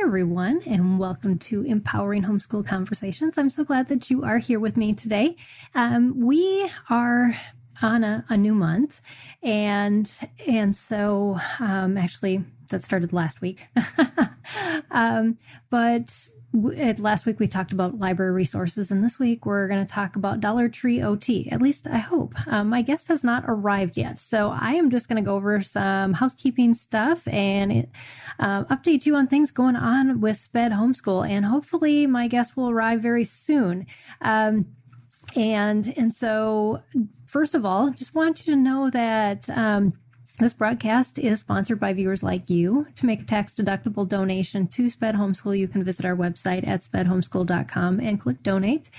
everyone, and welcome to Empowering Homeschool Conversations. I'm so glad that you are here with me today. We are on a new month, and so actually that started last week. But last week we talked about library resources, and this week we're going to talk about Dollar Tree OT. At least I hope. My guest has not arrived yet, so I am just going to go over some housekeeping stuff and update you on things going on with SPED Homeschool, and hopefully my guest will arrive very soon. And so first of all, just want you to know that this broadcast is sponsored by viewers like you. To make a tax-deductible donation to SPED Homeschool, you can visit our website at spedhomeschool.com and click donate.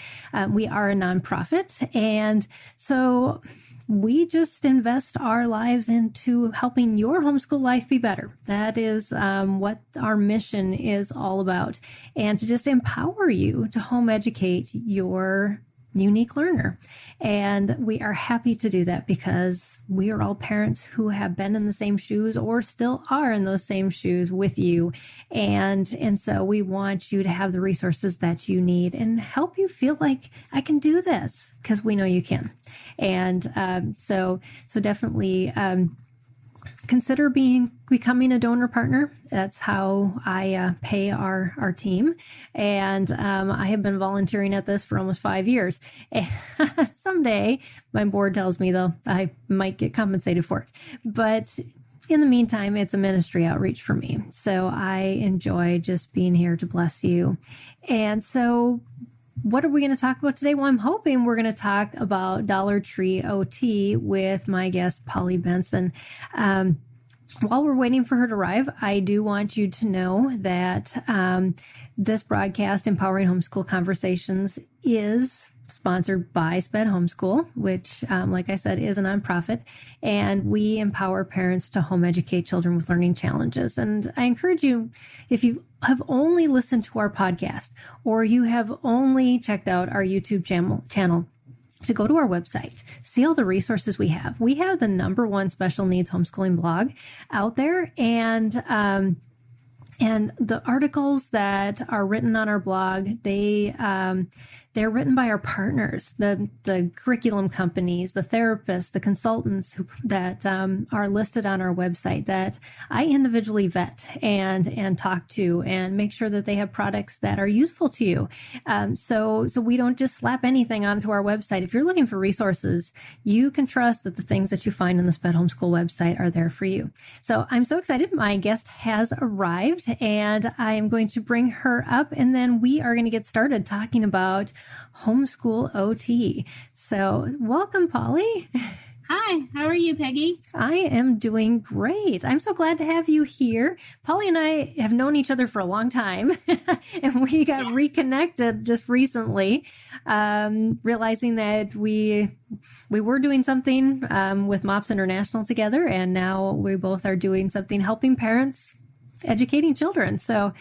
We are a nonprofit, and so we just invest our lives into helping your homeschool life be better. That is what our mission is all about, and to just empower you to home educate your unique learner. And we are happy to do that because we are all parents who have been in the same shoes or still are in those same shoes with you. And so we want you to have the resources that you need and help you feel like I can do this, because we know you can. And so definitely consider becoming a donor partner. That's how I pay our team. And I have been volunteering at this for almost 5 years. Someday, my board tells me, though, I might get compensated for it. But in the meantime, it's a ministry outreach for me. So I enjoy just being here to bless you. And so what are we going to talk about today? Well, I'm hoping we're going to talk about Dollar Tree OT with my guest, Polly Benson. While we're waiting for her to arrive, I do want you to know that this broadcast, Empowering Homeschool Conversations, is sponsored by SPED Homeschool, which, like I said, is a nonprofit, and we empower parents to home educate children with learning challenges. And I encourage you, if you have only listened to our podcast or you have only checked out our YouTube channel, to go to our website, see all the resources we have. We have the #1 special needs homeschooling blog out there, and the articles that are written on our blog, they're written by our partners, the curriculum companies, the therapists, the consultants that are listed on our website that I individually vet and talk to and make sure that they have products that are useful to you. So we don't just slap anything onto our website. If you're looking for resources, you can trust that the things that you find on the SPED Homeschool website are there for you. So I'm so excited. My guest has arrived, and I'm going to bring her up, and then we are going to get started talking about Homeschool OT. So welcome, Polly. Hi, how are you, Peggy? I am doing great. I'm so glad to have you here. Polly and I have known each other for a long time, and we got reconnected just recently, realizing that we were doing something with MOPS International together, and now we both are doing something helping parents educating children. So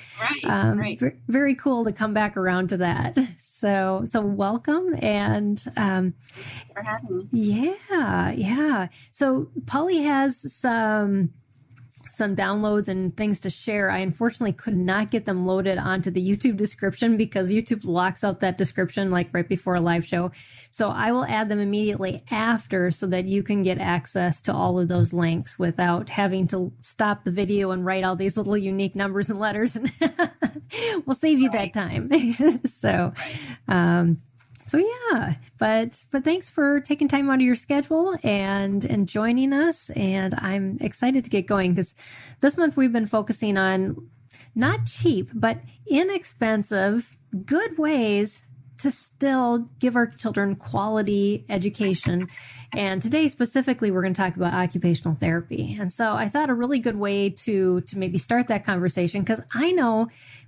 right. Very cool to come back around to that. So welcome. And Thanks for having me. Yeah. So Polly has some downloads and things to share. I unfortunately could not get them loaded onto the YouTube description because YouTube locks out that description like right before a live show. So I will add them immediately after so that you can get access to all of those links without having to stop the video and write all these little unique numbers and letters. And we'll save you that time. So yeah, but thanks for taking time out of your schedule and joining us. And I'm excited to get going because this month we've been focusing on not cheap, but inexpensive, good ways to still give our children quality education. And today specifically, we're going to talk about occupational therapy. And so I thought a really good way to maybe start that conversation, because I know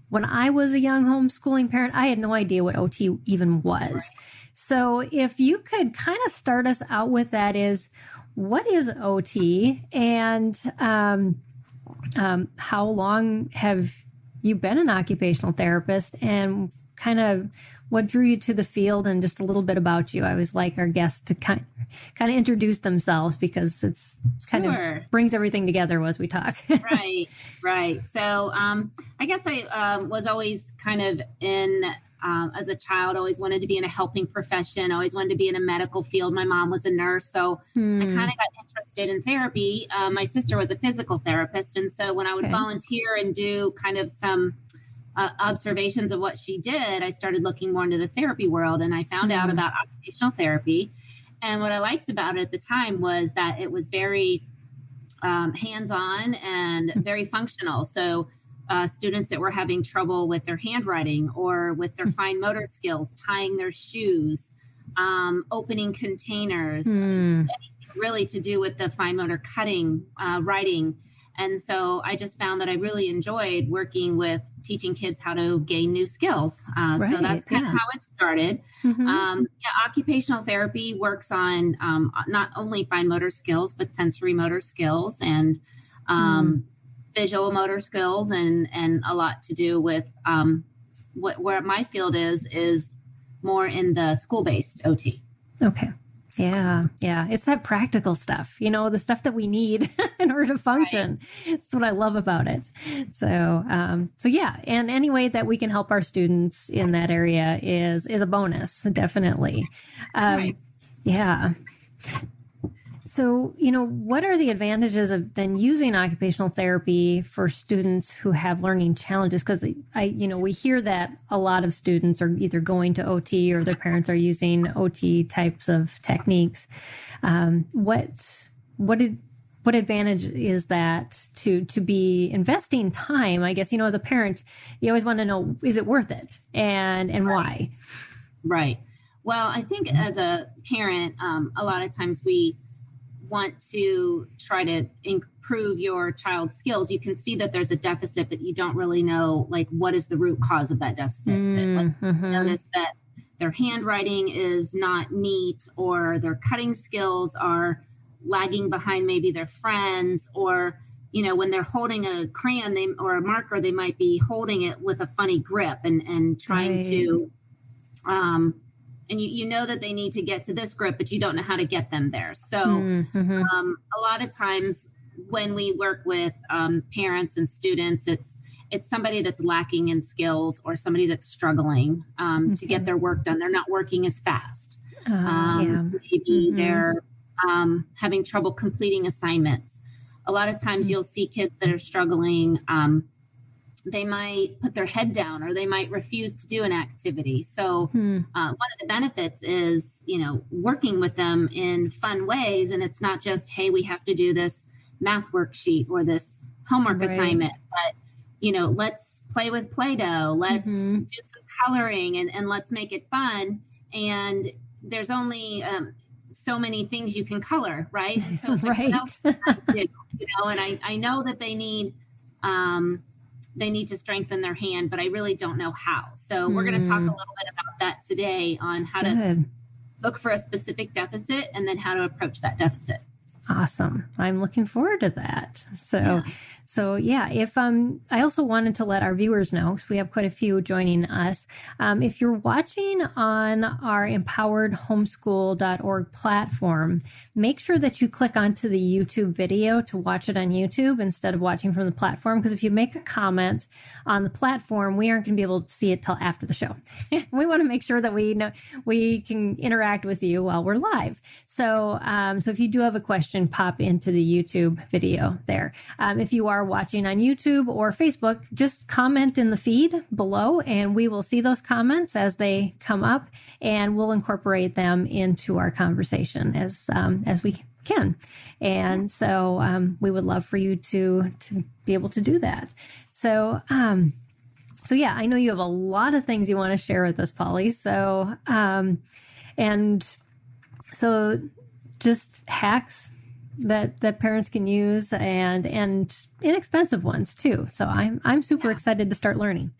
when I was a young homeschooling parent, I had no idea what OT even was. So if you could kind of start us out with that, is what is OT, and how long have you been an occupational therapist, and kind of what drew you to the field and just a little bit about you. I always like our guests to kind of introduce themselves because it's kind of brings everything together as we talk. Right. So I guess I was always kind of in, as a child, always wanted to be in a helping profession, always wanted to be in a medical field. My mom was a nurse, so I kind of got interested in therapy. My sister was a physical therapist, and so when I would volunteer and do kind of some observations of what she did, I started looking more into the therapy world, and I found out about occupational therapy. And what I liked about it at the time was that it was very hands-on and very functional. So students that were having trouble with their handwriting or with their fine motor skills, tying their shoes, opening containers, anything really to do with the fine motor cutting, writing. And so I just found that I really enjoyed working with teaching kids how to gain new skills. So that's kind of how it started. Occupational therapy works on not only fine motor skills, but sensory motor skills and visual motor skills, and a lot to do with where my field is more in the school-based OT. Okay. Yeah. It's that practical stuff, the stuff that we need in order to function. That's what I love about it. So yeah. And any way that we can help our students in that area is a bonus. Definitely. Yeah. So, what are the advantages of then using occupational therapy for students who have learning challenges? Because we hear that a lot of students are either going to OT or their parents are using OT types of techniques. What advantage is that to be investing time? I guess, as a parent, you always want to know, is it worth it, and why? Right. Well, I think as a parent, a lot of times we want to try to improve your child's skills. You can see that there's a deficit, but you don't really know, what is the root cause of that deficit. Notice that their handwriting is not neat, or their cutting skills are lagging behind maybe their friends, or, when they're holding a crayon or a marker, they might be holding it with a funny grip and trying to, and you know that they need to get to this grip, but you don't know how to get them there. So a lot of times when we work with parents and students, it's somebody that's lacking in skills or somebody that's struggling to get their work done. They're not working as fast. Maybe they're having trouble completing assignments. A lot of times you'll see kids that are struggling. They might put their head down, or they might refuse to do an activity. So one of the benefits is, working with them in fun ways. And it's not just, hey, we have to do this math worksheet or this homework assignment, but, let's play with Play-Doh. Let's do some coloring and let's make it fun. And there's only so many things you can color, right? So it's like, what else can I do? And I know that they need to strengthen their hand, but I really don't know how. So we're going to talk a little bit about that today, on how to look for a specific deficit and then how to approach that deficit. Awesome. I'm looking forward to that. So if I also wanted to let our viewers know, because we have quite a few joining us, if you're watching on our empoweredhomeschool.org platform, make sure that you click onto the YouTube video to watch it on YouTube instead of watching from the platform. Because if you make a comment on the platform, we aren't going to be able to see it till after the show. We want to make sure that we can interact with you while we're live. So if you do have a question, pop into the YouTube video there. If you are watching on YouTube or Facebook, just comment in the feed below, and we will see those comments as they come up, and we'll incorporate them into our conversation as we can. And so we would love for you to be able to do that. So yeah, I know you have a lot of things you want to share with us, Polly. So just hacks that parents can use, and inexpensive ones too. So I'm super excited to start learning.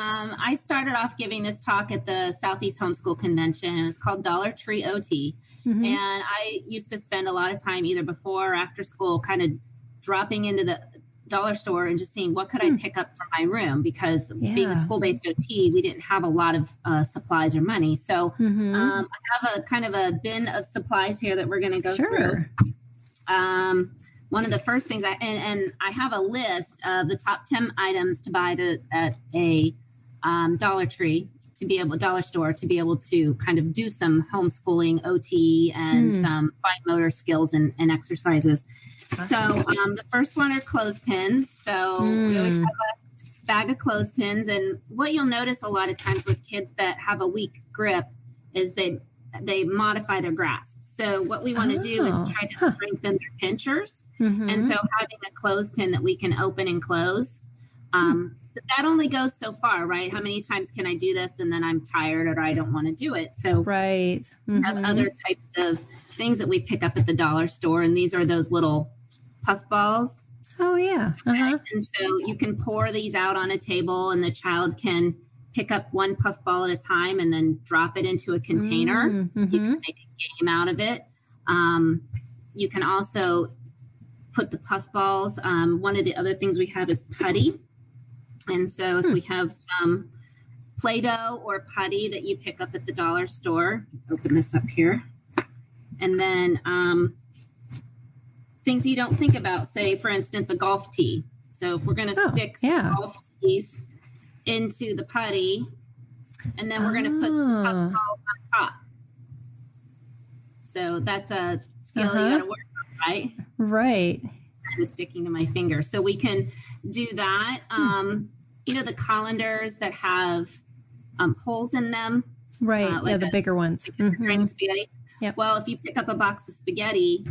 I started off giving this talk at the Southeast Homeschool Convention. It was called Dollar Tree OT. And I used to spend a lot of time either before or after school kind of dropping into dollar store and just seeing what could I pick up for my room, because being a school-based OT, we didn't have a lot of supplies or money. So I have a kind of a bin of supplies here that we're going to go through. One of the first things and I have a list of the top 10 items to buy at a Dollar Tree, dollar store, to be able to kind of do some homeschooling OT and some fine motor skills and exercises. Awesome. So the first one are clothespins. So we always have a bag of clothespins. And what you'll notice a lot of times with kids that have a weak grip is they modify their grasp. So what we want to do is try to strengthen their pinchers. And so having a clothespin that we can open and close, but that only goes so far, right? How many times can I do this and then I'm tired or I don't want to do it? So we have other types of things that we pick up at the dollar store. And these are those little puff balls. Oh, yeah. Okay? And so you can pour these out on a table and the child can pick up one puff ball at a time and then drop it into a container. You can make a game out of it. You can also put the puff balls. One of the other things we have is putty. And so if we have some Play-Doh or putty that you pick up at the dollar store, open this up here. And then things you don't think about, say, for instance, a golf tee. So if we're going to stick some golf tees into the putty, and then we're going to put the puff balls on top. So that's a skill you got to work on, right? Right. Kind of sticking to my finger. So we can do that. You know, the colanders that have holes in them. Right. Like the bigger ones. Like spaghetti. Yep. Well, if you pick up a box of spaghetti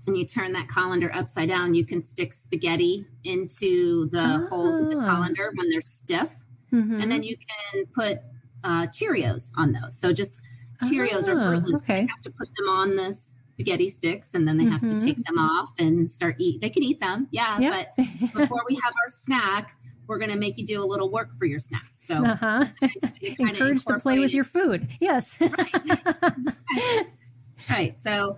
and you turn that colander upside down, you can stick spaghetti into the holes of the colander when they're stiff. And then you can put Cheerios on those. So just Cheerios or Fruit Loops. They have to put them on the spaghetti sticks, and then they have to take them off and start eat. They can eat them. But before we have our snack, we're going to make you do a little work for your snack. So encouraged to play with your food. Yes. Right. So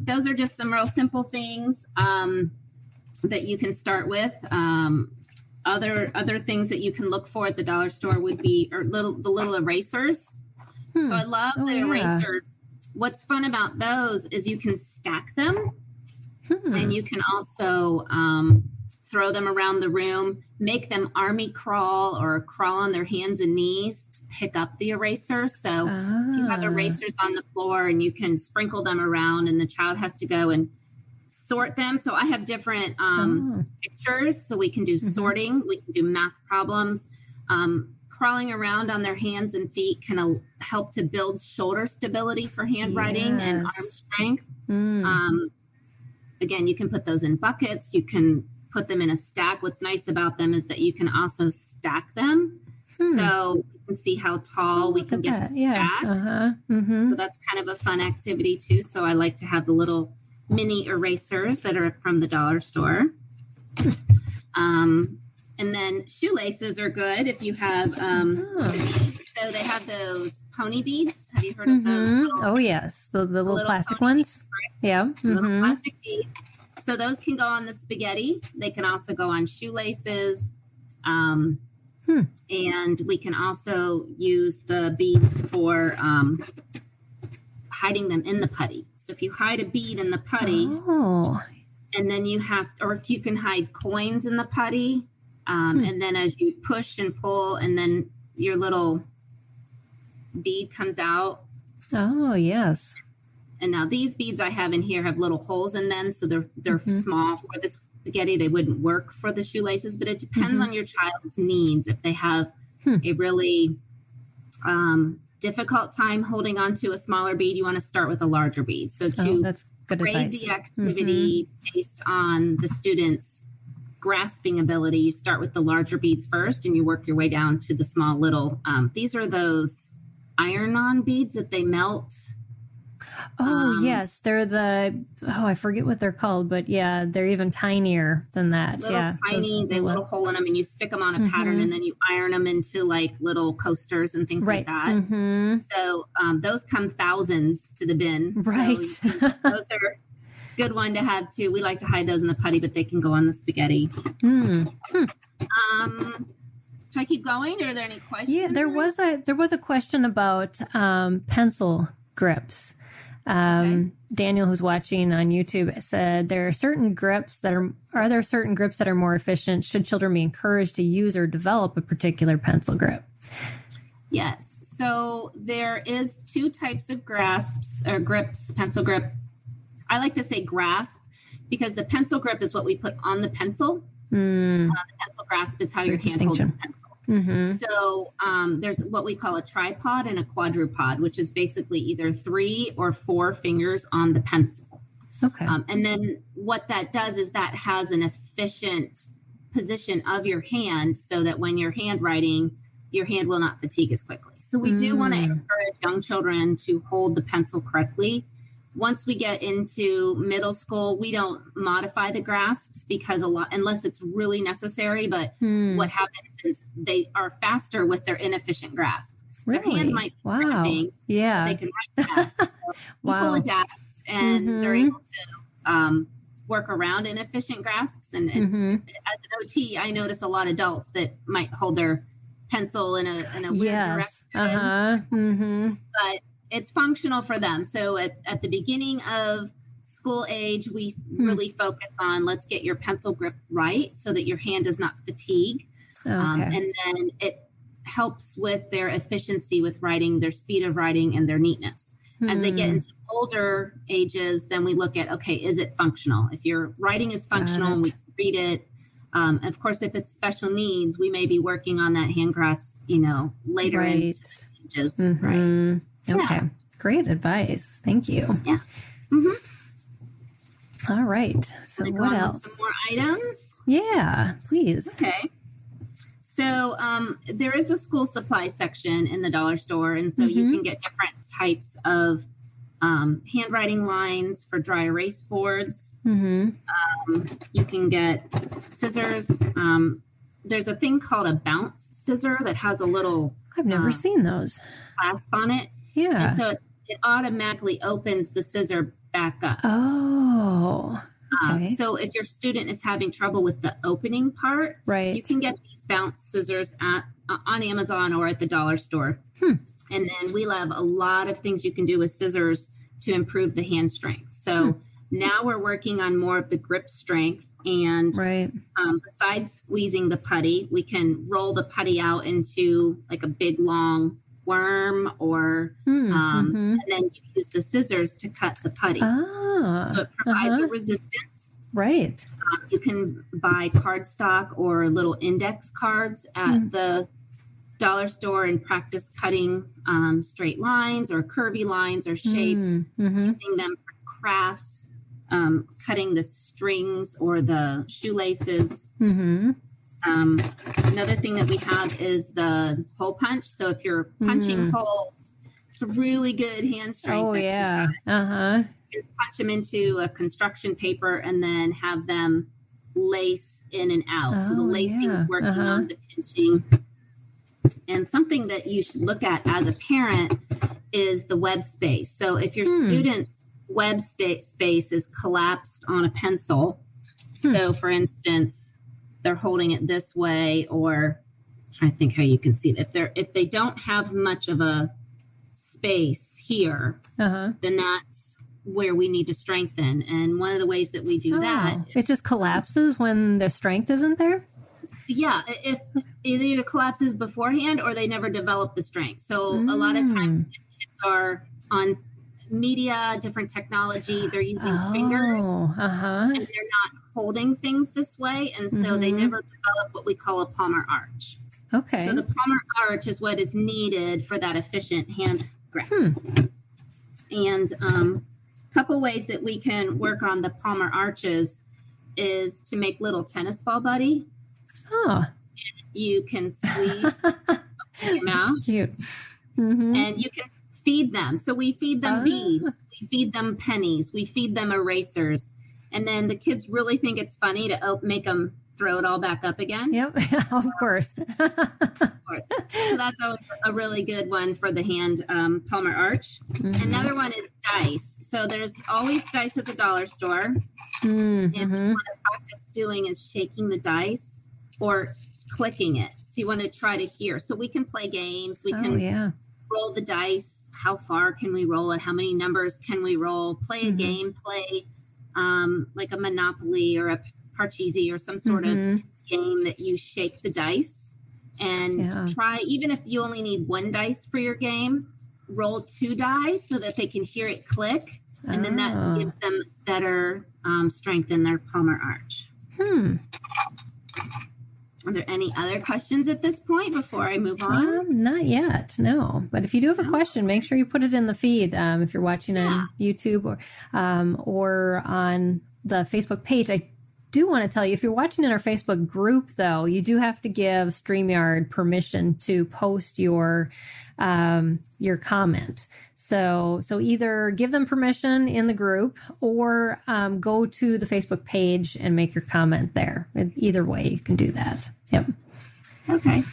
those are just some real simple things that you can start with. Other things that you can look for at the dollar store would be the little erasers. So I love the erasers. What's fun about those is you can stack them, and you can also throw them around the room, make them army crawl or crawl on their hands and knees to pick up the erasers. So if you have erasers on the floor, and you can sprinkle them around, and the child has to go and sort them. So I have different pictures. So we can do sorting. We can do math problems. Crawling around on their hands and feet can help to build shoulder stability for handwriting and arm strength. Again, you can put those in buckets. You can put them in a stack. What's nice about them is that you can also stack them. So you can see how tall we can get the stack. So that's kind of a fun activity too. So I like to have the little mini erasers that are from the dollar store. And then shoelaces are good if you have beads. So they have those pony beads. Have you heard of those? Oh, yes. The little plastic ones. Beads, little plastic beads. So those can go on the spaghetti. They can also go on shoelaces. And we can also use the beads for hiding them in the putty. So if you hide a bead in the putty, and then you can hide coins in the putty. And then as you push and pull, and then your little bead comes out. Oh, yes. And now these beads I have in here have little holes in them. So they're small for the spaghetti. They wouldn't work for the shoelaces, but it depends on your child's needs. If they have a really difficult time holding onto a smaller bead, you want to start with a larger bead. So that's good grade advice. the activity based on the student's grasping ability, you start with the larger beads first, and you work your way down to the small little. These are those iron-on beads that they melt. Yes, they're I forget what they're called, but yeah, they're even tinier than that. Tiny, they little hole in them, and you stick them on a pattern, and then you iron them into like little coasters and things like that. So those come thousands to the bin. Right. So those are good one to have too. We like to hide those in the putty, but they can go on the spaghetti. Should I keep going, or are there any questions? Yeah, there was a question about pencil grips. Daniel, who's watching on YouTube, said there are certain grips that are there certain grips that are more efficient? Should children be encouraged to use or develop a particular pencil grip? Yes. So there is 2 types of grasps or grips, pencil grip. I like to say grasp because the pencil grip is what we put on the pencil. The pencil grasp is how your hand holds the pencil. So there's what we call a tripod and a quadrupod, which is basically either 3 or 4 fingers on the pencil. Okay. And then what that does is that has an efficient position of your hand so that when you're handwriting, your hand will not fatigue as quickly. So we do want to encourage young children to hold the pencil correctly. Once we get into middle school, we don't modify the grasps because unless it's really necessary, but what happens is they are faster with their inefficient grasp. Really? Their hands might be cramping, yeah. they can write fast. So people adapt and they're able to work around inefficient grasps. And as an OT, I notice a lot of adults that might hold their pencil in a weird direction. But it's functional for them. So at the beginning of school age, we really focus on let's get your pencil grip right so that your hand does not fatigue. And then it helps with their efficiency with writing, their speed of writing, and their neatness. As they get into older ages, then we look at, okay, is it functional? If your writing is functional and we can read it, of course, if it's special needs, we may be working on that hand grasp, later into ages. Right. Okay. Great advice. Thank you. Yeah. All right. So what else? Some more items? Yeah, please. Okay. So there is a school supply section in the dollar store. And so you can get different types of handwriting lines for dry erase boards. You can get scissors. There's a thing called a bounce scissor that has a little... I've never seen those. Clasp on it. Yeah. And so it automatically opens the scissor back up. Oh, okay. So if your student is having trouble with the opening part, you can get these bounce scissors on Amazon or at the dollar store. And then we have a lot of things you can do with scissors to improve the hand strength. So now we're working on more of the grip strength. And besides squeezing the putty, we can roll the putty out into like a big long worm or and then you use the scissors to cut the putty. So it provides a resistance. Right. You can buy cardstock or little index cards at the dollar store and practice cutting straight lines or curvy lines or shapes, using them for crafts, cutting the strings or the shoelaces. Another thing that we have is the hole punch. So if you're punching holes, it's a really good hand strength exercise. You punch them into a construction paper and then have them lace in and out. So the lacing is working on the pinching. And something that you should look at as a parent is the web space. So if your student's web space is collapsed on a pencil, so for instance, they're holding it this way, or I'm trying to think how you can see it. If they don't have much of a space here, then that's where we need to strengthen. And one of the ways that we do that, it just collapses when the strength isn't there. Yeah, if it either collapses beforehand or they never develop the strength. So a lot of times if kids are on media, different technology, they're using fingers and they're not holding things this way. And so they never develop what we call a palmar arch. Okay. So the palmar arch is what is needed for that efficient hand grasp. And a couple ways that we can work on the palmar arches is to make little tennis ball buddy. You can squeeze in your mouth. That's cute. And you can feed them. So we feed them beads, we feed them pennies, we feed them erasers. And then the kids really think it's funny to make them throw it all back up again. Yep, of course. So that's a really good one for the hand palmar arch. Another one is dice. So there's always dice at the dollar store. And what you want to practice doing is shaking the dice or clicking it. So you want to try to hear. So we can play games. We can roll the dice. How far can we roll it? How many numbers can we roll? Play a game. Play like a Monopoly or a Parcheesi or some sort of game that you shake the dice and try. Even if you only need one dice for your game, roll 2 dice so that they can hear it click. And then that gives them better strength in their palmar arch. Are there any other questions at this point before I move on? Not yet, no. But if you do have a question, make sure you put it in the feed if you're watching on YouTube or on the Facebook page. I do want to tell you, if you're watching in our Facebook group, though, you do have to give StreamYard permission to post your comment. So either give them permission in the group or go to the Facebook page and make your comment there. Either way, you can do that. Yep. Okay.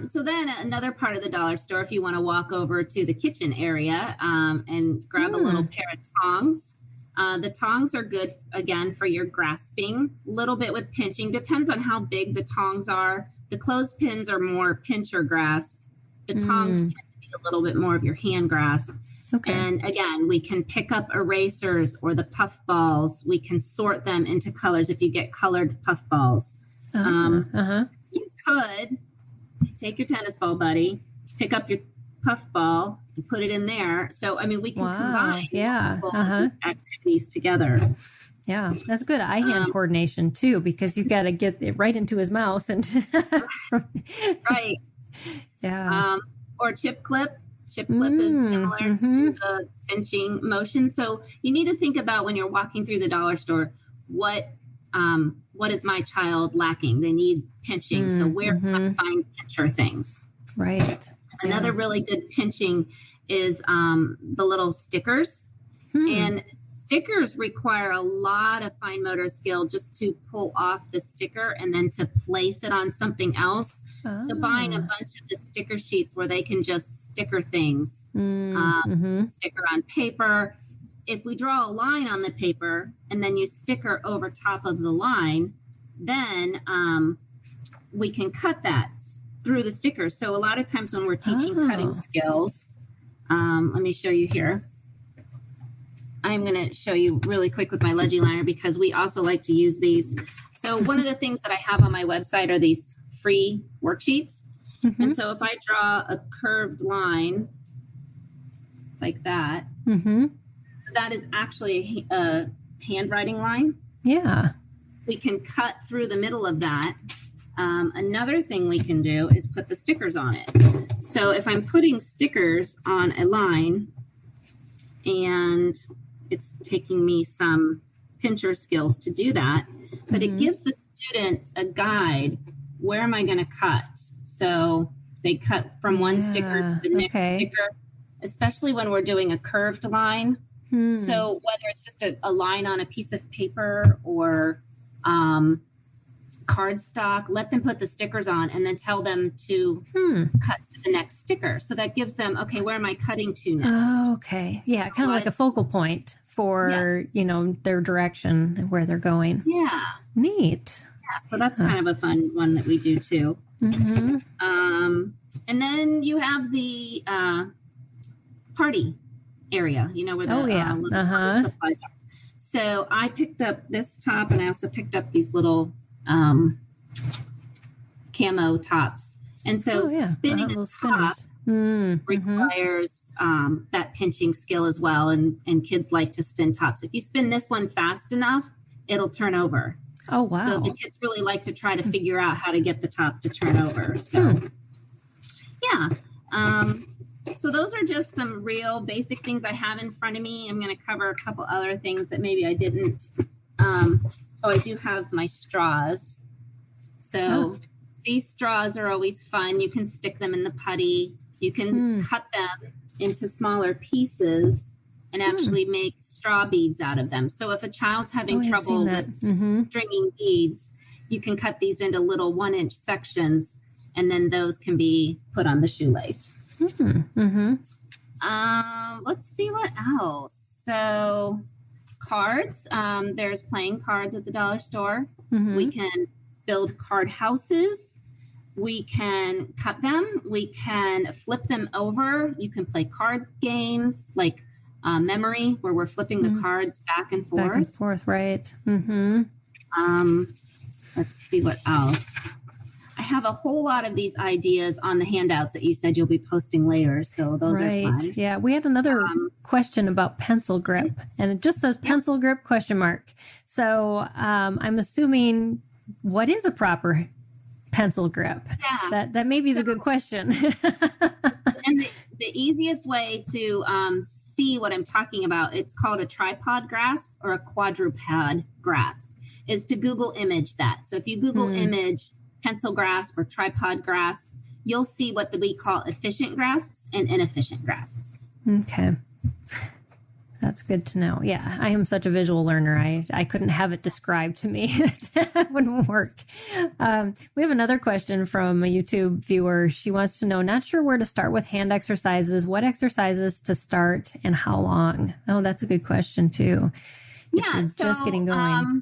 So then another part of the dollar store, if you want to walk over to the kitchen area and grab a little pair of tongs. The tongs are good, again, for your grasping, a little bit with pinching. Depends on how big the tongs are. The clothespins are more pinch or grasp. The tongs tend to be a little bit more of your hand grasp. Okay. And again, we can pick up erasers or the puff balls. We can sort them into colors if you get colored puff balls. You could take your tennis ball, buddy, pick up your puff ball and put it in there. So, I mean, we can combine activities together. Yeah, that's good eye-hand coordination, too, because you've got to get it right into his mouth. And right. Yeah. Or chip clip. Chip clip is similar to the pinching motion. So you need to think about when you're walking through the dollar store, what is my child lacking? They need pinching. So where can I find pincher things? Right. Another really good pinching is the little stickers. And stickers require a lot of fine motor skill just to pull off the sticker and then to place it on something else. So buying a bunch of the sticker sheets where they can just sticker things, sticker on paper. If we draw a line on the paper and then you sticker over top of the line, then we can cut that through the stickers. So a lot of times when we're teaching cutting skills, let me show you here. I'm going to show you really quick with my LegiLiner because we also like to use these. So one of the things that I have on my website are these free worksheets. And so if I draw a curved line like that, so that is actually a handwriting line. Yeah. We can cut through the middle of that. Another thing we can do is put the stickers on it. So if I'm putting stickers on a line and it's taking me some pincher skills to do that, but it gives the student a guide. Where am I going to cut? So they cut from one sticker to the next sticker, especially when we're doing a curved line. So whether it's just a line on a piece of paper or cardstock, let them put the stickers on and then tell them to cut to the next sticker. So that gives them, okay, where am I cutting to next? Oh, okay. Yeah, kind of like a focal point for, their direction, where they're going. Yeah. Neat. Yeah, so that's kind of a fun one that we do too. And then you have the party area, where the supplies are. So I picked up this top and I also picked up these little camo tops. And so spinning a top requires that pinching skill as well. And kids like to spin tops. If you spin this one fast enough, it'll turn over. Oh, wow. So the kids really like to try to figure out how to get the top to turn over. So, so those are just some real basic things I have in front of me. I'm going to cover a couple other things that maybe I didn't. I do have my straws. So these straws are always fun. You can stick them in the putty. You can cut them into smaller pieces and actually make straw beads out of them. So if a child's having trouble with stringing beads, you can cut these into little 1-inch sections, and then those can be put on the shoelace. Let's see what else. So cards, there's playing cards at the dollar store. We can build card houses. We can cut them. We can flip them over. You can play card games like memory, where we're flipping the cards back and forth. Back and forth, right. Let's see what else. I have a whole lot of these ideas on the handouts that you said you'll be posting later. So those are fun. Yeah, we had another question about pencil grip, and it just says pencil grip ? So I'm assuming, what is a proper pencil grip? Yeah. That maybe is a good question. And the easiest way to see what I'm talking about, it's called a tripod grasp or a quadruped grasp, is to Google image that. So if you Google image pencil grasp or tripod grasp, you'll see what we call efficient grasps and inefficient grasps. Okay. That's good to know. Yeah, I am such a visual learner. I couldn't have it described to me. That wouldn't work. We have another question from a YouTube viewer. She wants to know, not sure where to start with hand exercises, what exercises to start and how long? Oh, that's a good question too. Yeah, so just getting going.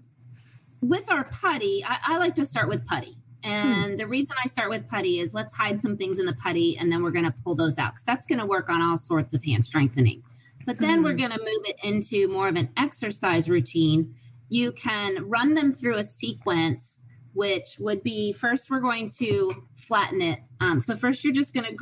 With our putty, I like to start with putty. And the reason I start with putty is let's hide some things in the putty and then we're going to pull those out because that's going to work on all sorts of hand strengthening. But then we're going to move it into more of an exercise routine. You can run them through a sequence, which would be first we're going to flatten it. So first you're just going to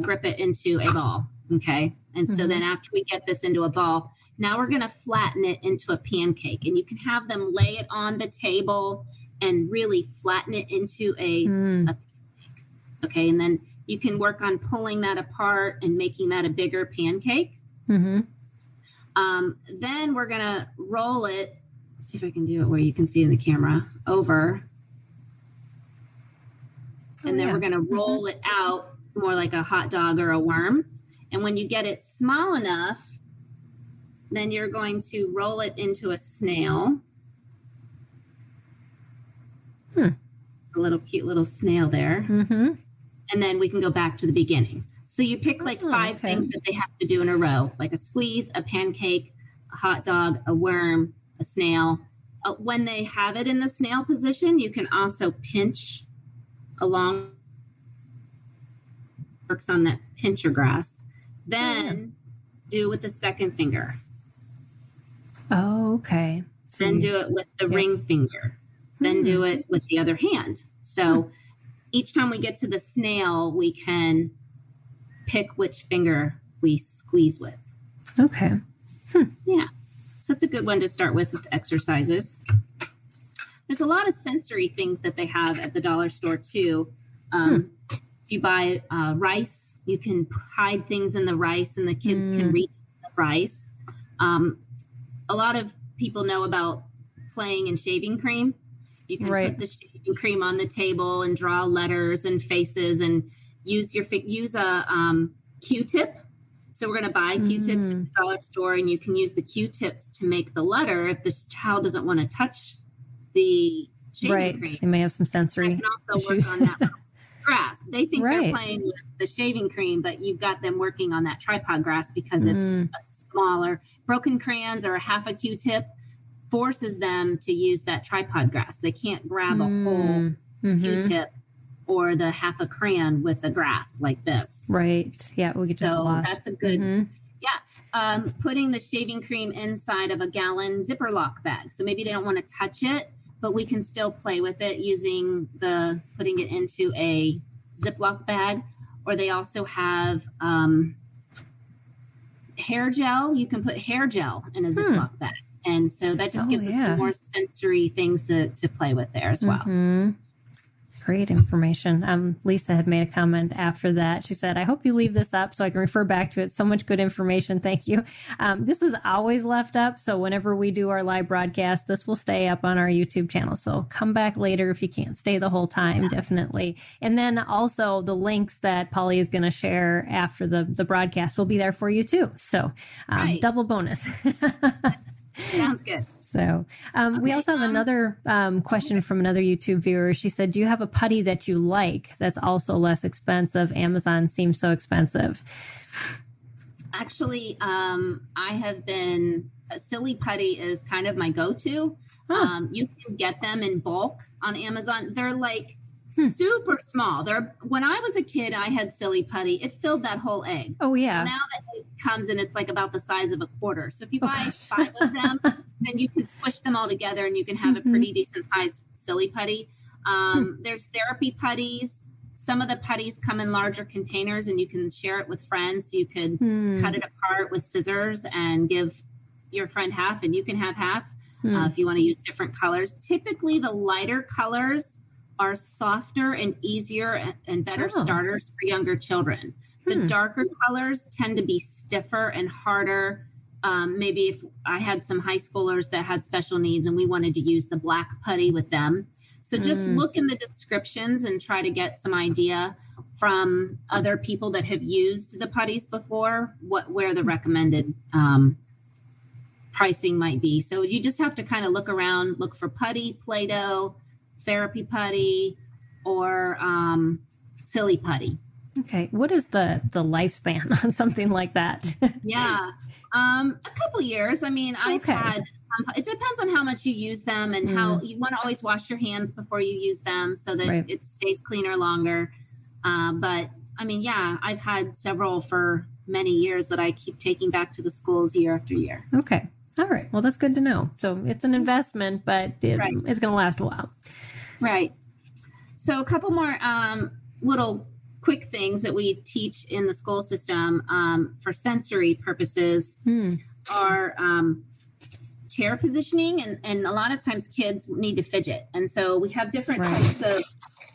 grip it into a ball. Okay. And so then after we get this into a ball, now we're going to flatten it into a pancake. And you can have them lay it on the table and really flatten it into a pancake. Okay. And then you can work on pulling that apart and making that a bigger pancake. Then we're going to roll it. See if I can do it where you can see in the camera over. And then we're going to roll it out more like a hot dog or a worm. And when you get it small enough, then you're going to roll it into a snail. A little cute little snail there. And then we can go back to the beginning. So you pick like five things that they have to do in a row, like a squeeze, a pancake, a hot dog, a worm, a snail. When they have it in the snail position, you can also pinch along, works on that pincher grasp. Then do with the second finger. Oh, okay. So then do it with the ring finger. Then do it with the other hand. So each time we get to the snail, we can pick which finger we squeeze with. Okay. Yeah. So it's a good one to start with exercises. There's a lot of sensory things that they have at the dollar store too. If you buy rice, you can hide things in the rice and the kids can reach the rice. A lot of people know about playing in shaving cream. You can put the shaving cream on the table and draw letters and faces and use a Q-tip. So we're going to buy Q-tips at the dollar store, and you can use the Q-tips to make the letter if the child doesn't want to touch the shaving cream. They may have some sensory can also issues. work on that little grasp. They think they're playing with the shaving cream, but you've got them working on that tripod grasp because it's a smaller. Broken crayons or a half a Q-tip forces them to use that tripod grasp. They can't grab a whole Q-tip or the half a crayon with a grasp like this. Right. Yeah. We get just lost. That's a good, putting the shaving cream inside of a gallon zipper lock bag. So maybe they don't want to touch it, but we can still play with it using putting it into a Ziploc bag. Or they also have hair gel. You can put hair gel in a Ziploc bag. And so that just gives us some more sensory things to play with there as well. Great information. Lisa had made a comment after that. She said, I hope you leave this up so I can refer back to it. So much good information. Thank you. This is always left up. So whenever we do our live broadcast, this will stay up on our YouTube channel. So come back later if you can't stay the whole time, definitely. And then also the links that Polly is going to share after the broadcast will be there for you too. So double bonus. Sounds good. So we also have another question from another YouTube viewer. She said, do you have a putty that you like that's also less expensive? Amazon seems so expensive. Actually, I have been, silly putty is kind of my go-to. You can get them in bulk on Amazon. They're like super small. When I was a kid, I had silly putty. It filled that whole egg. Oh, yeah. Now that it comes and it's like about the size of a quarter. So if you buy 5 of them, then you can squish them all together and you can have a pretty decent sized silly putty. There's therapy putties. Some of the putties come in larger containers and you can share it with friends. You could cut it apart with scissors and give your friend half and you can have half if you want to use different colors. Typically, the lighter colors are softer and easier and better starters for younger children. The darker colors tend to be stiffer and harder. Maybe if I had some high schoolers that had special needs and we wanted to use the black putty with them. So just look in the descriptions and try to get some idea from other people that have used the putties before, where the recommended pricing might be. So you just have to kind of look around, look for putty, Play-Doh, therapy putty, or silly putty. Okay. What is the lifespan on something like that? Yeah. A couple years. I mean, I've had it depends on how much you use them and how you want to always wash your hands before you use them so that it stays cleaner longer. But I mean, yeah, I've had several for many years that I keep taking back to the schools year after year. Okay. All right. Well, that's good to know. So it's an investment, but it's going to last a while. Right. So a couple more little quick things that we teach in the school system for sensory purposes are chair positioning. And a lot of times kids need to fidget. And so we have different types of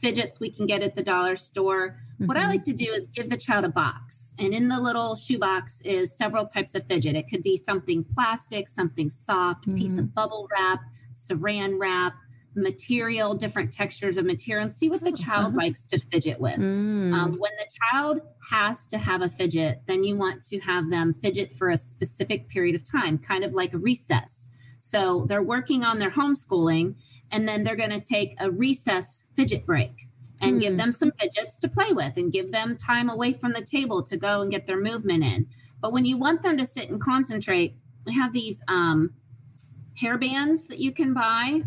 fidgets we can get at the dollar store. What I like to do is give the child a box. And in the little shoebox is several types of fidget. It could be something plastic, something soft, a piece of bubble wrap, saran wrap, material, different textures of material, and see what the child likes to fidget with. When the child has to have a fidget, then you want to have them fidget for a specific period of time, kind of like a recess. So they're working on their homeschooling, and then they're going to take a recess fidget break and give them some fidgets to play with and give them time away from the table to go and get their movement in. But when you want them to sit and concentrate, we have these hair bands that you can buy,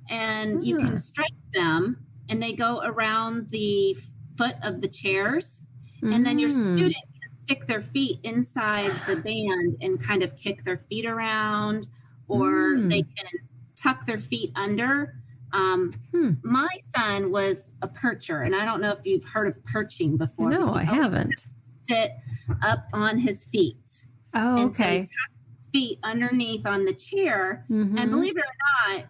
and you can stretch them, and they go around the foot of the chairs. And then your student can stick their feet inside the band and kind of kick their feet around, or they can tuck their feet under. My son was a percher, and I don't know if you've heard of perching before. No, I haven't. Sit up on his feet. Oh, okay. And so he tucked his feet underneath on the chair. And believe it or not,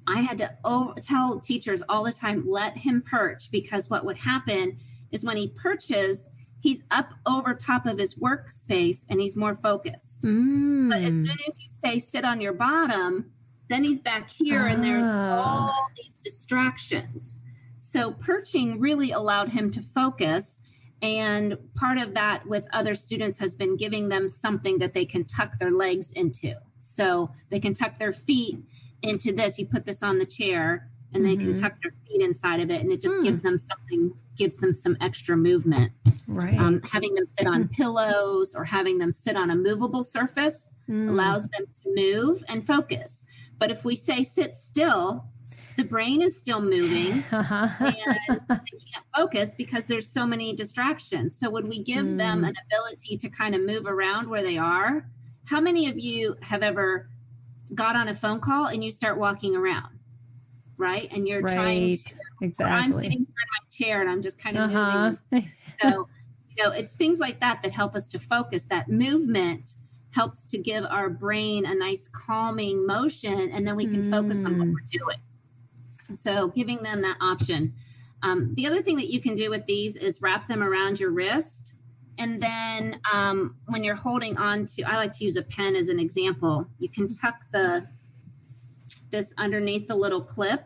I had to tell teachers all the time, let him perch, because what would happen is when he perches, he's up over top of his workspace and he's more focused. But as soon as you say sit on your bottom, then he's back here and there's all these distractions. So perching really allowed him to focus. And part of that with other students has been giving them something that they can tuck their legs into. So they can tuck their feet into this. You put this on the chair and they can tuck their feet inside of it. And it just gives them something, gives them some extra movement. Right. Having them sit on pillows or having them sit on a movable surface allows them to move and focus. But if we say sit still, the brain is still moving and they can't focus because there's so many distractions. So would we give them an ability to kind of move around where they are? How many of you have ever got on a phone call and you start walking around, right? And you're trying to, I'm sitting here in my chair and I'm just kind of moving. So, it's things like that that help us to focus. That movement helps to give our brain a nice calming motion, and then we can focus on what we're doing. So giving them that option. The other thing that you can do with these is wrap them around your wrist. And then when you're holding on to, I like to use a pen as an example, you can tuck this underneath the little clip.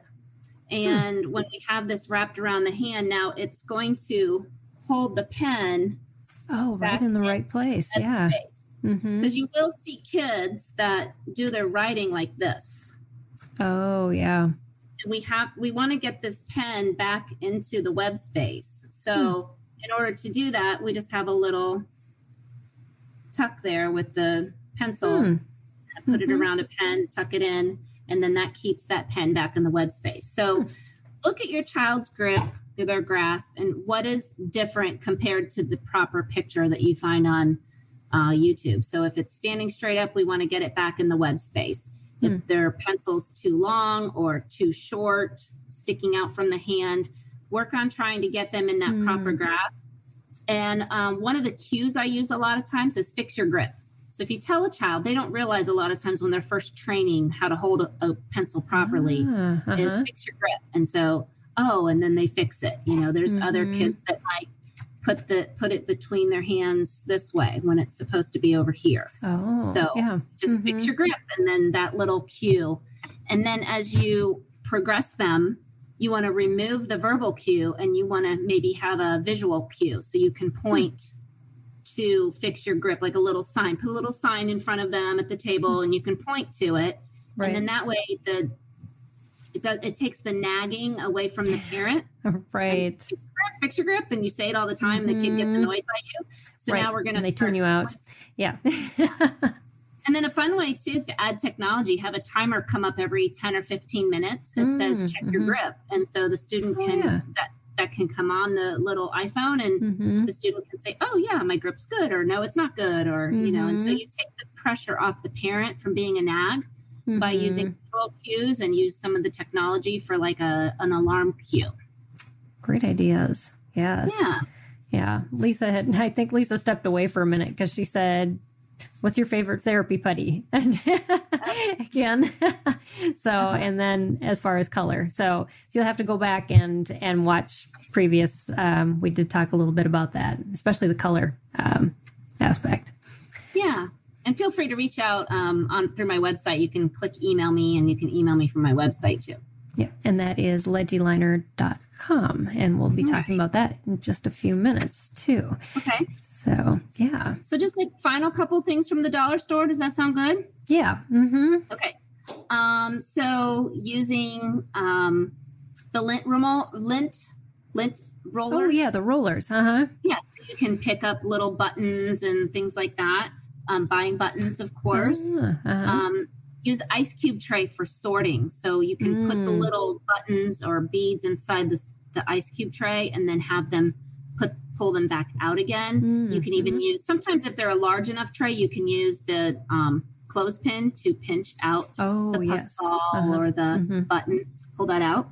And when we have this wrapped around the hand, now it's going to hold the pen. Oh, right in the right place. Yeah. Because you will see kids that do their writing like this. Oh, yeah. We want to get this pen back into the web space. So in order to do that, we just have a little tuck there with the pencil. Put it around a pen, tuck it in, and then that keeps that pen back in the web space. So look at your child's grip, their grasp, and what is different compared to the proper picture that you find on YouTube. So if it's standing straight up, we want to get it back in the web space. If their pencil's too long or too short, sticking out from the hand, work on trying to get them in that proper grasp. And one of the cues I use a lot of times is fix your grip. So if you tell a child, they don't realize a lot of times when they're first training how to hold a pencil properly is fix your grip. And so, and then they fix it. You know, there's other kids that might put it between their hands this way when it's supposed to be over here. Just fix your grip, and then that little cue. And then as you progress them, you want to remove the verbal cue and you want to maybe have a visual cue. So you can point to fix your grip, like a little sign, put a little sign in front of them at the table and you can point to it. Right. And then that way it takes the nagging away from the parent. Right. Fix your grip, and you say it all the time. The kid gets annoyed by you. So now we're going to turn you out. Yeah. And then a fun way too is to add technology. Have a timer come up every 10 or 15 minutes. It says check your grip, and so the student can that can come on the little iPhone, and the student can say, "Oh yeah, my grip's good," or "No, it's not good," or you know. And so you take the pressure off the parent from being a nag by using visual cues and use some of the technology for like an alarm cue. Great ideas. Yes. Yeah. I think Lisa stepped away for a minute because she said, "What's your favorite therapy putty?" Again. And then as far as color. So you'll have to go back and watch previous. We did talk a little bit about that, especially the color aspect. Yeah. And feel free to reach out through my website. You can click email me, and you can email me from my website too. Yeah. And that is LegiLiner.com. And we'll be talking about that in just a few minutes too. Okay. So, yeah. So just a final couple things from the dollar store. Does that sound good? Yeah. Okay. So using the lint rollers. Oh, yeah, the rollers. Yeah, so you can pick up little buttons and things like that. Buying buttons, of course. Use ice cube tray for sorting. So you can put the little buttons or beads inside the ice cube tray and then have them pull them back out again. You can even use, sometimes if they're a large enough tray, you can use the clothespin to pinch out the puff ball or the button to pull that out.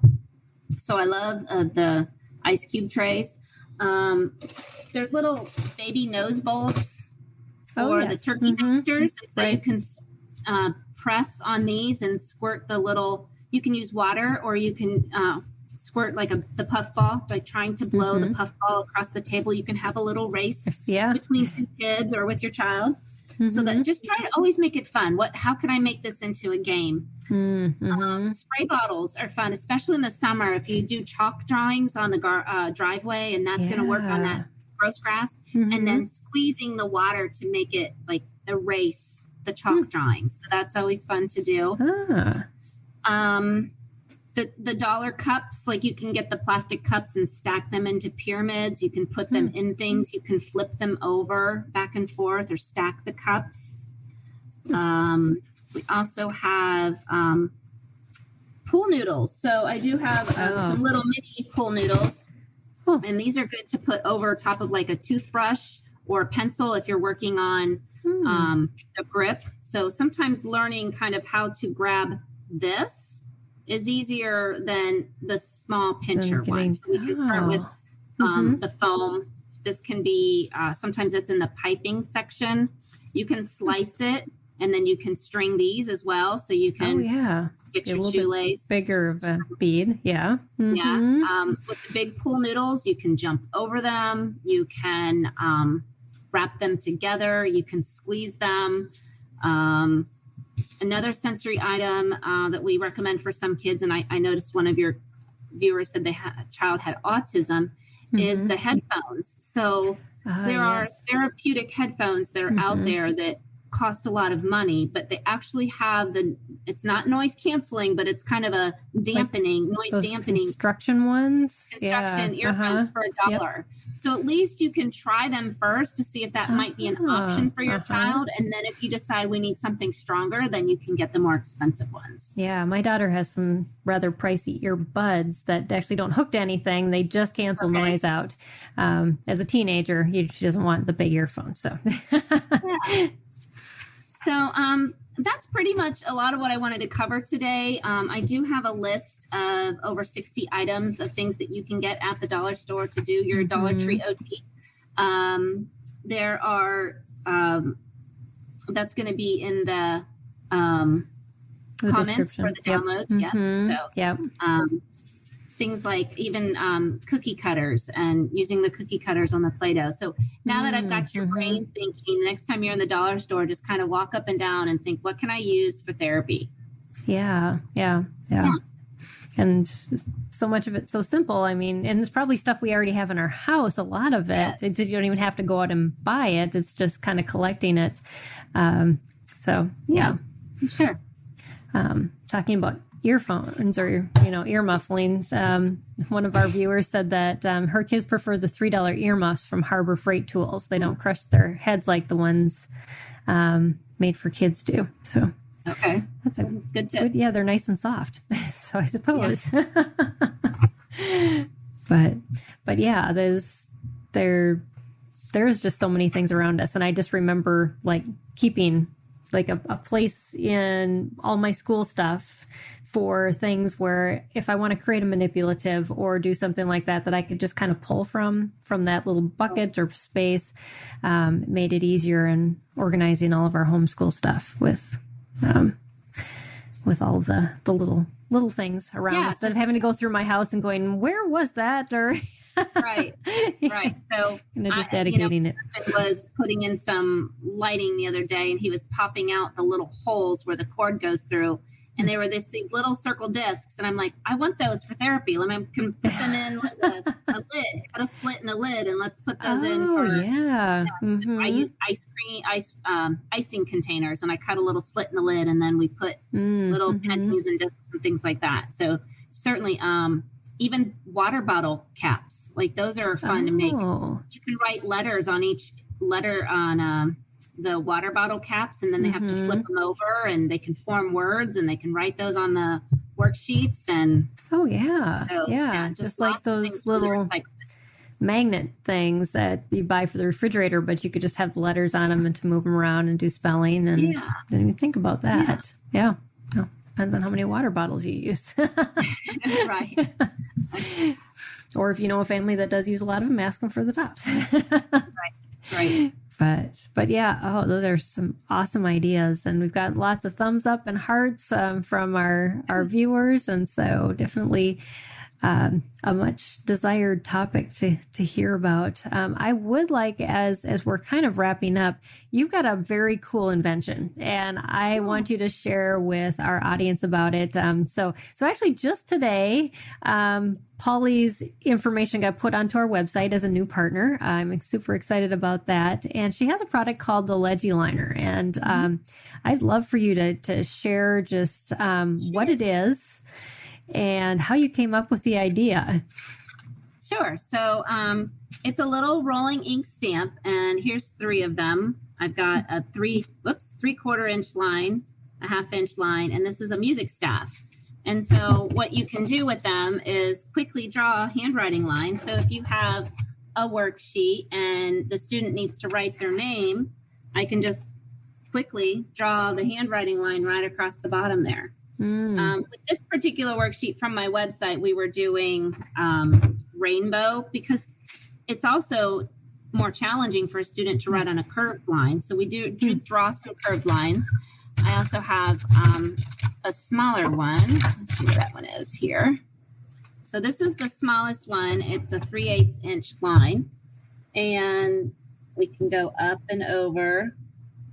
So I love the ice cube trays. There's little baby nose bulbs for the turkey nesters. And so you can press on these and squirt the little, you can use water or you can squirt like the puff ball by trying to blow the puff ball across the table. You can have a little race between two kids or with your child. So that just try to always make it fun. How can I make this into a game? Spray bottles are fun, especially in the summer. If you do chalk drawings on the driveway, and that's going to work on that gross grasp, and then squeezing the water to make it like erase the chalk drawings. So that's always fun to do. The dollar cups, like you can get the plastic cups and stack them into pyramids. You can put them in things. You can flip them over back and forth or stack the cups. We also have pool noodles. So I do have some little mini pool noodles. And these are good to put over top of like a toothbrush or a pencil if you're working on the grip. So sometimes learning kind of how to grab this is easier than the small pincher one. So we can start with the foam. This can be, sometimes it's in the piping section. You can slice it, and then you can string these as well. So you can get your shoelace. Bigger of a bead, Yeah. With the big pool noodles, you can jump over them. You can wrap them together. You can squeeze them. Another sensory item that we recommend for some kids, and I noticed one of your viewers said a child had autism, is the headphones. So there are therapeutic headphones that are out there that cost a lot of money, but they actually have it's not noise canceling, but it's kind of a dampening, like noise dampening. Construction ones? Earphones for $1. Yep. So at least you can try them first to see if that might be an option for your child. And then if you decide we need something stronger, then you can get the more expensive ones. Yeah, my daughter has some rather pricey earbuds that actually don't hook to anything. They just cancel noise out. As a teenager, she doesn't want the big earphones. So, So that's pretty much a lot of what I wanted to cover today. I do have a list of over 60 items of things that you can get at the dollar store to do your Dollar Tree OT. There are, that's going to be in the comments for the downloads. Yep. So, things like even cookie cutters and using the cookie cutters on the Play-Doh. So now that I've got your brain thinking, the next time you're in the dollar store, just kind of walk up and down and think, what can I use for therapy? Yeah. And so much of it's so simple. I mean, and it's probably stuff we already have in our house. A lot of it, you don't even have to go out and buy it. It's just kind of collecting it. Sure. Talking about earphones or, ear mufflings. One of our viewers said that her kids prefer the $3 earmuffs from Harbor Freight Tools. They don't crush their heads like the ones made for kids do. So okay, that's a good tip. Yeah, they're nice and soft. So I suppose. But yeah, there's just so many things around us, and I just remember like keeping like a place in all my school stuff for things where if I want to create a manipulative or do something like that I could just kind of pull from that little bucket or space, made it easier in organizing all of our homeschool stuff with all the little things around instead of having to go through my house and going, where was that? Or Right. So just dedicating it. My husband was putting in some lighting the other day, and he was popping out the little holes where the cord goes through, and they were these little circle discs. And I'm like, I want those for therapy. Let me put them in like a lid, cut a slit in a lid, and let's put those in for. I use icing containers, and I cut a little slit in the lid, and then we put little pennies and discs and things like that. So certainly, even water bottle caps, like those are fun to make. You can write letters on each letter on the water bottle caps, and then they have to flip them over, and they can form words, and they can write those on the worksheets. And just like those little magnet things that you buy for the refrigerator, but you could just have the letters on them and to move them around and do spelling. And didn't even think about that. Yeah. Well, depends on how many water bottles you use. Right. Or if you know a family that does use a lot of them, ask them for the tops. Right. But yeah, those are some awesome ideas. And we've got lots of thumbs up and hearts from our viewers. And so definitely a much desired topic to hear about. I would like, as we're kind of wrapping up, you've got a very cool invention, and I want you to share with our audience about it. So actually just today, Polly's information got put onto our website as a new partner. I'm super excited about that. And she has a product called the LegiLiner. And I'd love for you to share just what it is and how you came up with the idea. Sure. So it's a little rolling ink stamp, and here's 3 of them. I've got a 3/4 inch line, a 1/2 inch line, and this is a music staff. And so what you can do with them is quickly draw a handwriting line. So if you have a worksheet and the student needs to write their name, I can just quickly draw the handwriting line right across the bottom there. With this particular worksheet from my website, we were doing rainbow because it's also more challenging for a student to write on a curved line. So we do draw some curved lines. I also have a smaller one. Let's see what that one is here. So this is the smallest one. It's a 3/8 inch line. And we can go up and over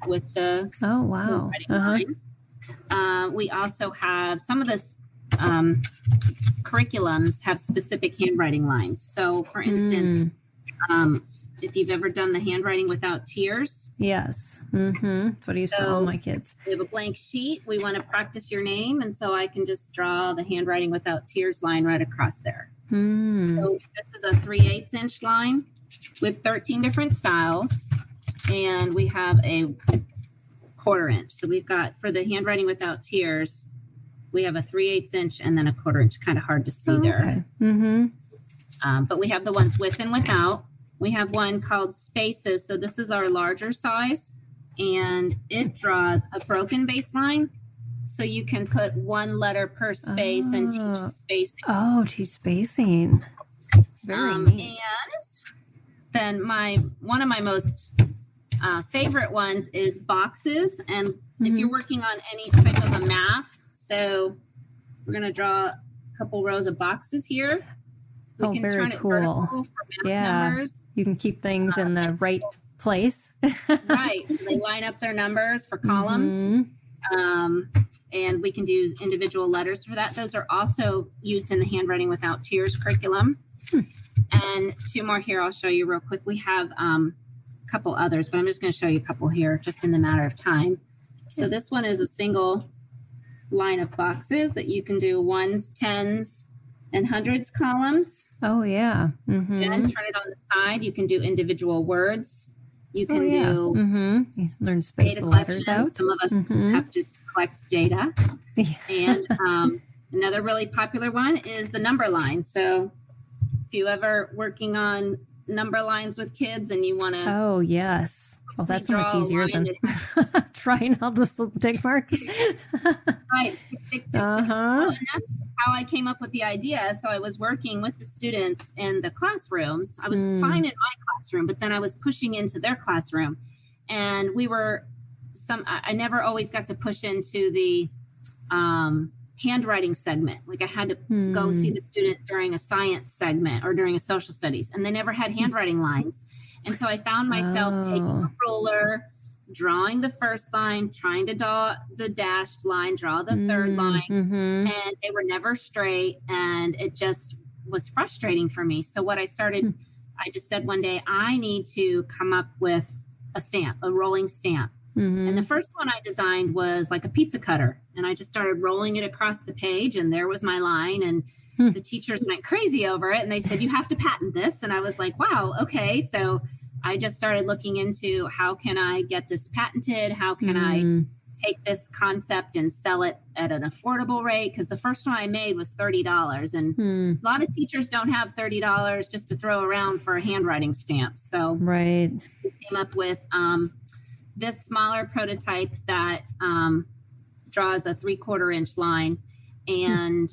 with the handwriting line. We also have some of the curriculums have specific handwriting lines. So, for instance, if you've ever done the handwriting without tears. Yes. That's what I use for all my kids. We have a blank sheet. We want to practice your name. And so I can just draw the handwriting without tears line right across there. So this is a 3/8 inch line with 13 different styles. And we have a 1/4 inch. So we've got, for the handwriting without tears, we have a 3/8 inch and then a 1/4 inch. Kind of hard to see there. But we have the ones with and without. We have one called Spaces. So this is our larger size, and it draws a broken baseline. So you can put one letter per space and teach spacing. Oh, teach spacing. Very neat. And then one of my most favorite ones is boxes. And if you're working on any type of a math, so we're going to draw a couple rows of boxes here. We can very turn it cool. vertical for math numbers. You can keep things in the right place. Right. So they line up their numbers for columns. And we can do individual letters for that. Those are also used in the handwriting without tears curriculum. And two more here I'll show you real quick. We have a couple others, but I'm just going to show you a couple here just in the matter of time. So this one is a single line of boxes that you can do ones, tens, and hundreds columns. Oh, yeah. And turn it on the side. You can do individual words. You can do You learn to space data the letters collection. out. Some of us have to collect data. And another really popular one is the number line. So if you ever working on number lines with kids and you want to... Oh, yes. Well, that's so much easier than trying all those little tick marks. Right. Well, and that's how I came up with the idea. So I was working with the students in the classrooms. I was fine in my classroom, but then I was pushing into their classroom. And I never always got to push into the handwriting segment. Like I had to go see the student during a science segment or during a social studies, and they never had handwriting lines. And so I found myself taking a ruler, drawing the first line, trying to draw the dashed line, draw the third line, and they were never straight, and it just was frustrating for me. So what I started, I just said one day, I need to come up with a stamp, a rolling stamp. And the first one I designed was like a pizza cutter, and I just started rolling it across the page, and there was my line, and the teachers went crazy over it, and they said, you have to patent this. And I was like, wow, okay. So I just started looking into how can I get this patented? How can I take this concept and sell it at an affordable rate? Because the first one I made was $30, and a lot of teachers don't have $30 just to throw around for a handwriting stamp. So we came up with this smaller prototype that draws a 3/4 inch line, and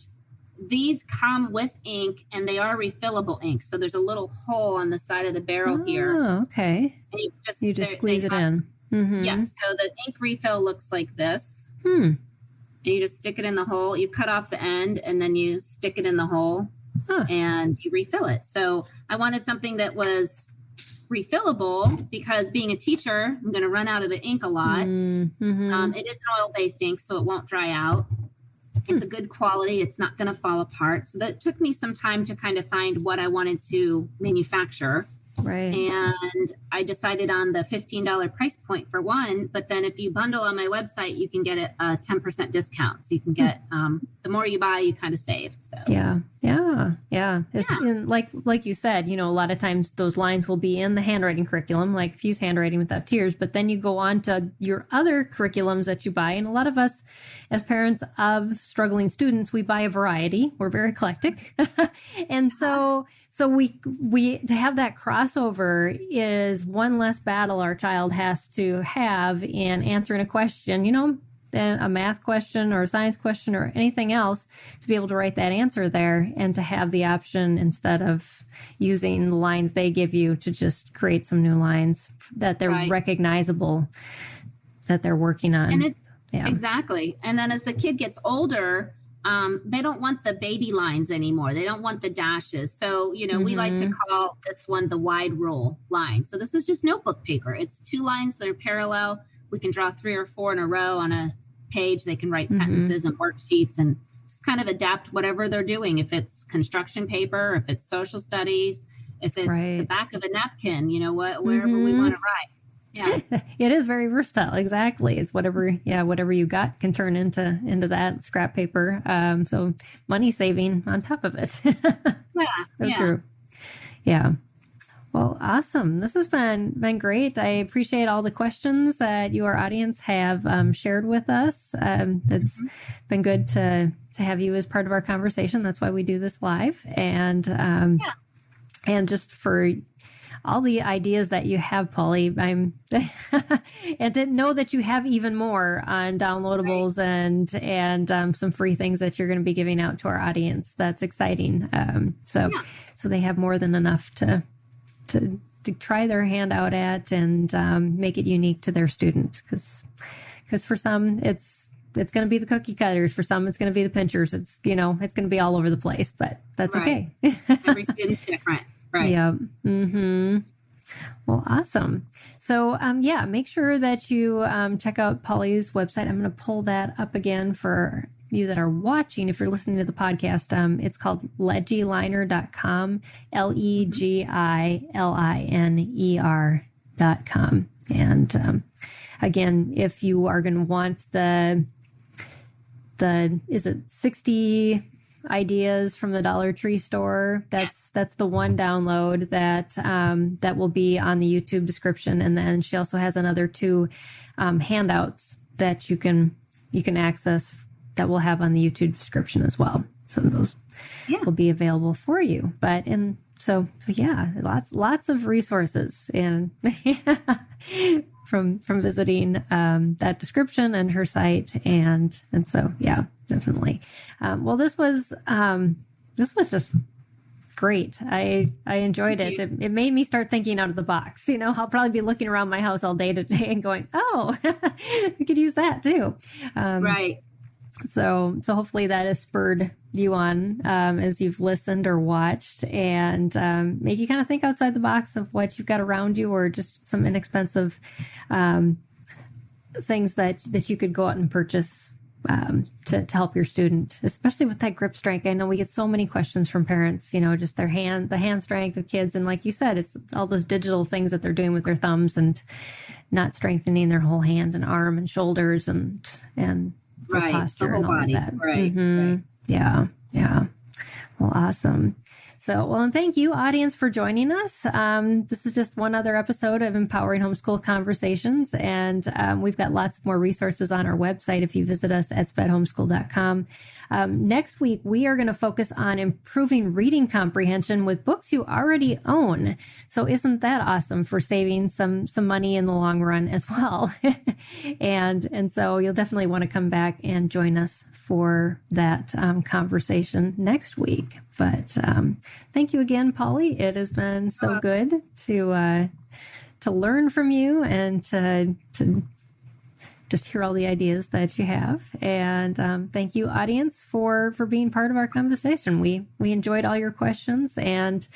these come with ink, and they are refillable ink. So there's a little hole on the side of the barrel here. Oh, okay. And you just squeeze it in. Yes. So the ink refill looks like this. And you just stick it in the hole. You cut off the end, and then you stick it in the hole, and you refill it. So I wanted something that was refillable, because being a teacher, I'm going to run out of the ink a lot. It is an oil-based ink, so it won't dry out. It's a good quality. It's not going to fall apart. So that took me some time to kind of find what I wanted to manufacture. Right. And I decided on the $15 price point for one, but then if you bundle on my website, you can get a 10% discount. So you can get, the more you buy, you kind of save. So Yeah. And like you said, a lot of times those lines will be in the handwriting curriculum, like Fuse Handwriting Without Tears, but then you go on to your other curriculums that you buy. And a lot of us as parents of struggling students, we buy a variety. We're very eclectic. And so we to have that crossover is one less battle our child has to have in answering a question, than a math question or a science question or anything else, to be able to write that answer there and to have the option, instead of using the lines they give you, to just create some new lines that they're recognizable, that they're working on. Exactly. And then as the kid gets older, they don't want the baby lines anymore. They don't want the dashes. So, we like to call this one the wide rule line. So this is just notebook paper. It's 2 lines that are parallel. We can draw 3 or 4 in a row on a page. They can write sentences and worksheets and just kind of adapt whatever they're doing. If it's construction paper, if it's social studies, If it's the Right. back of a napkin, wherever we want to write. Yeah. It is very versatile. Exactly. It's whatever you got can turn into that scrap paper. So money saving on top of it. So true. Yeah. Well, awesome. This has been great. I appreciate all the questions that our audience have shared with us. It's been good to have you as part of our conversation. That's why we do this live. And just for all the ideas that you have, Polly, and didn't know that you have even more on downloadables and some free things that you're going to be giving out to our audience. That's exciting. So they have more than enough to try their hand out at and make it unique to their students. Because for some, it's going to be the cookie cutters. For some, it's going to be the pinchers. It's going to be all over the place, but that's okay. Every student's different. Right. Yeah. Mm-hmm. Well, awesome. So, make sure that you check out Polly's website. I'm going to pull that up again for you that are watching. If you're listening to the podcast, it's called LegiLiner.com, LegiLiner.com. And again, if you are going to want the is it 60 ideas from the Dollar Tree store, that's the one download that will be on the YouTube description. And then she also has another 2 handouts that you can access that we'll have on the YouTube description as well. So those will be available for you. But so lots of resources and from visiting that description and her site, and so definitely. Well, this was just great. I enjoyed it. It made me start thinking out of the box. I'll probably be looking around my house all day today and going, oh, we could use that too. Right. So hopefully that has spurred you on as you've listened or watched, and make you kind of think outside the box of what you've got around you, or just some inexpensive things that you could go out and purchase to help your student, especially with that grip strength. I know we get so many questions from parents, just the hand strength of kids. And like you said, it's all those digital things that they're doing with their thumbs and not strengthening their whole hand and arm and shoulders and posture the whole and all body. of that. Right. Mm-hmm. Right. Yeah. Well, awesome. So, and thank you, audience, for joining us. This is just one other episode of Empowering Homeschool Conversations, and we've got lots more resources on our website if you visit us at spedhomeschool.com. Next week, we are going to focus on improving reading comprehension with books you already own. So isn't that awesome for saving some money in the long run as well? and so you'll definitely want to come back and join us for that conversation next week. But thank you again, Polly. It has been so good to learn from you and to just hear all the ideas that you have. And thank you, audience, for being part of our conversation. We enjoyed all your questions. And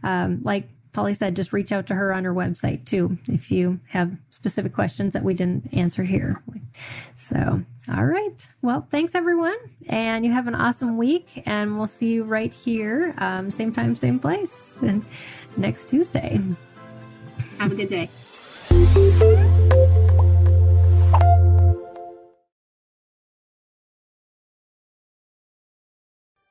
like Polly said, just reach out to her on her website, too, if you have specific questions that we didn't answer here. So, all right. Well, thanks, everyone. And you have an awesome week. And we'll see you right here, same time, same place, next Tuesday. Have a good day.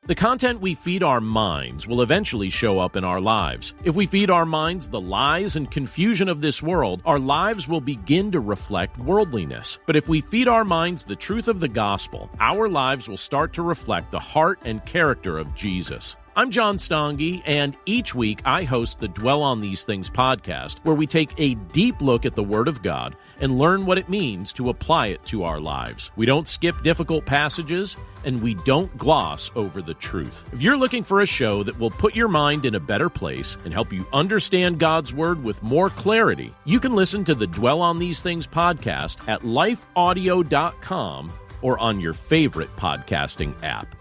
The content we feed our minds will eventually show up in our lives. If we feed our minds the lies and confusion of this world, our lives will begin to reflect worldliness. But if we feed our minds the truth of the gospel, our lives will start to reflect the heart and character of Jesus. I'm John Stange, and each week I host the Dwell on These Things podcast, where we take a deep look at the Word of God and learn what it means to apply it to our lives. We don't skip difficult passages, and we don't gloss over the truth. If you're looking for a show that will put your mind in a better place and help you understand God's Word with more clarity, you can listen to the Dwell on These Things podcast at lifeaudio.com or on your favorite podcasting app.